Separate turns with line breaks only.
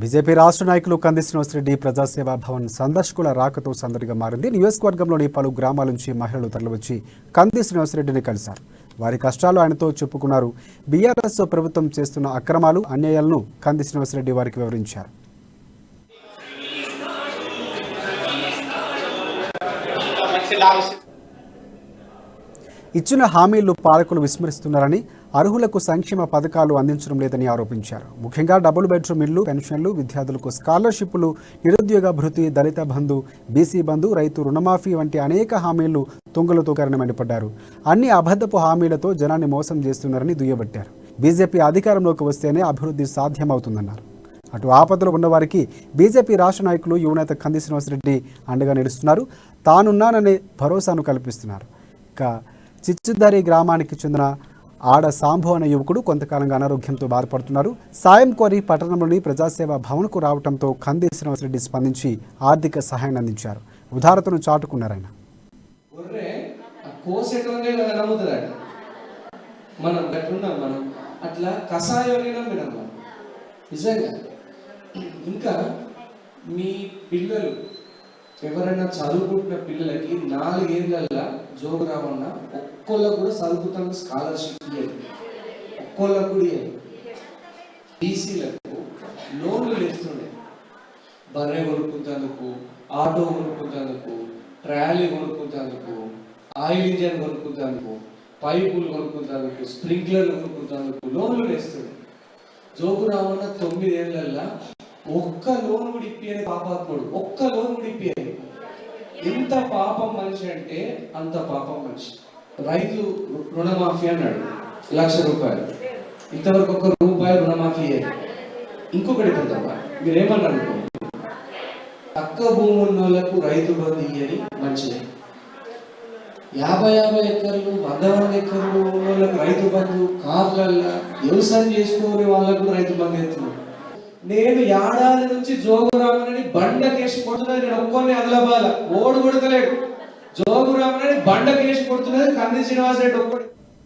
BJP రాష్ట్ర నాయకులు కంది శ్రీనివాసరెడ్డి ప్రజాసేవా భవన్ సందర్శకుల రాకతో సందడిగా మారింది. నియోజకవర్గంలోని పలు గ్రామాల నుంచి మహిళలు తరలివచ్చి కంది శ్రీనివాసరెడ్డిని కలిశారు. వారి కష్టాలు ఆయనతో చెప్పుకున్నారు. బీఆర్ఎస్ ప్రభుత్వం చేస్తున్న అక్రమాలు, అన్యాయాలను కంది శ్రీనివాసరెడ్డి వారికి వివరించారు. ఇచ్చిన హామీలు పాలకులు విస్మరిస్తున్నారని, అర్హులకు సంక్షేమ పథకాలు అందించడం లేదని ఆరోపించారు. ముఖ్యంగా డబుల్ బెడ్రూమ్ ఇళ్లు, పెన్షన్లు, విద్యార్థులకు స్కాలర్షిప్లు, నిరుద్యోగ భృతి, దళిత బంధు, బీసీ బంధు, రైతు రుణమాఫీ వంటి అనేక హామీలు తుంగలు తొక్కారని మండిపడ్డారు. అన్ని అబద్ధపు హామీలతో జనాన్ని మోసం చేస్తున్నారని దుయ్యబట్టారు. బీజేపీ అధికారంలోకి వస్తేనే అభివృద్ధి సాధ్యమవుతుందన్నారు. అటు ఆపదలో ఉన్నవారికి బీజేపీ రాష్ట్ర నాయకులు యువనేత కంది శ్రీనివాసరెడ్డి అండగా నిలుస్తున్నారు. తానున్నాననే భరోసాను కల్పిస్తున్నారు. ఇక చిచ్చుదారి గ్రామానికి చెందిన ఆడ సాంభు అనే యువకుడు కొంతకాలంగా అనారోగ్యంతో బాధపడుతున్నారు. సాయం కోరి పట్టణంలోని ప్రజాసేవా భవన్కు రావడంతో కంది శ్రీనివాసరెడ్డి స్పందించి ఆర్థిక సహాయాన్ని అందించారు. ఉదారతను చాటుకున్నారు ఆయన.
ఇంకా మీ పిల్లలు ఎవరైనా చదువుకుంటున్న పిల్లలకి 4 ఏళ్ళల్లో జోగురామన్న ఒక్కొక్కళ్ళకు కూడా చదువుకుంటానికి స్కాలర్షిప్ లేదు. ఒక్కొక్కళ్ళకు కూడా బీసీలకు లోన్లు వేస్తుండే. బర్రె కొనుక్కుంటేందుకు, ఆటో కొనుక్కుంటేందుకు, ట్రాలీ కొనుక్కుంటేందుకు, ఆయిల్ ఇంజన్ కొనుక్కుంటేందుకు, పైపులు కొనుక్కుంటేందుకు, స్ప్రింక్లర్లు కొనుక్కుంటేందుకు లోన్లు వేస్తుండే. జోగురామన్న 9 ఏళ్ళల్లో ఒక్క లోన్ కూడా ఇప్పియని పాపాత్ముడు. ఒక్క లోన్ కూడా ఇప్పియని. ఎంత పాపం మనిషి అంటే అంత పాపం మనిషి. రైతు రుణమాఫీ అన్నాడు, 1,00,000 రూపాయలు. ఇంతవరకు ₹1 రుణమాఫీ అయ్యేది. ఇంకొకటి పెద్దవా మీరేమన్నారు, తక్కువ భూమి ఉన్న వాళ్ళకు రైతు బంధు ఇయ్యని మంచిది. 50 ఎకర్లు 100 ఎకర్లు ఉన్న వాళ్ళకు రైతు బంధు, కార్లల్లో వ్యవసాయం చేసుకునే వాళ్ళకు రైతు బంధు ఎత్తున్నాడు. నేను ఏడాది నుంచి జోగురామని బండకేసి కొడుతున్నది. నేను ఒక్కొన్ని అదలబాల ఓడు కొడతలేడు. జోగురామని బండకేసి కొడుతున్నది కంది శ్రీనివాసరెడ్డి ఒక్కడు.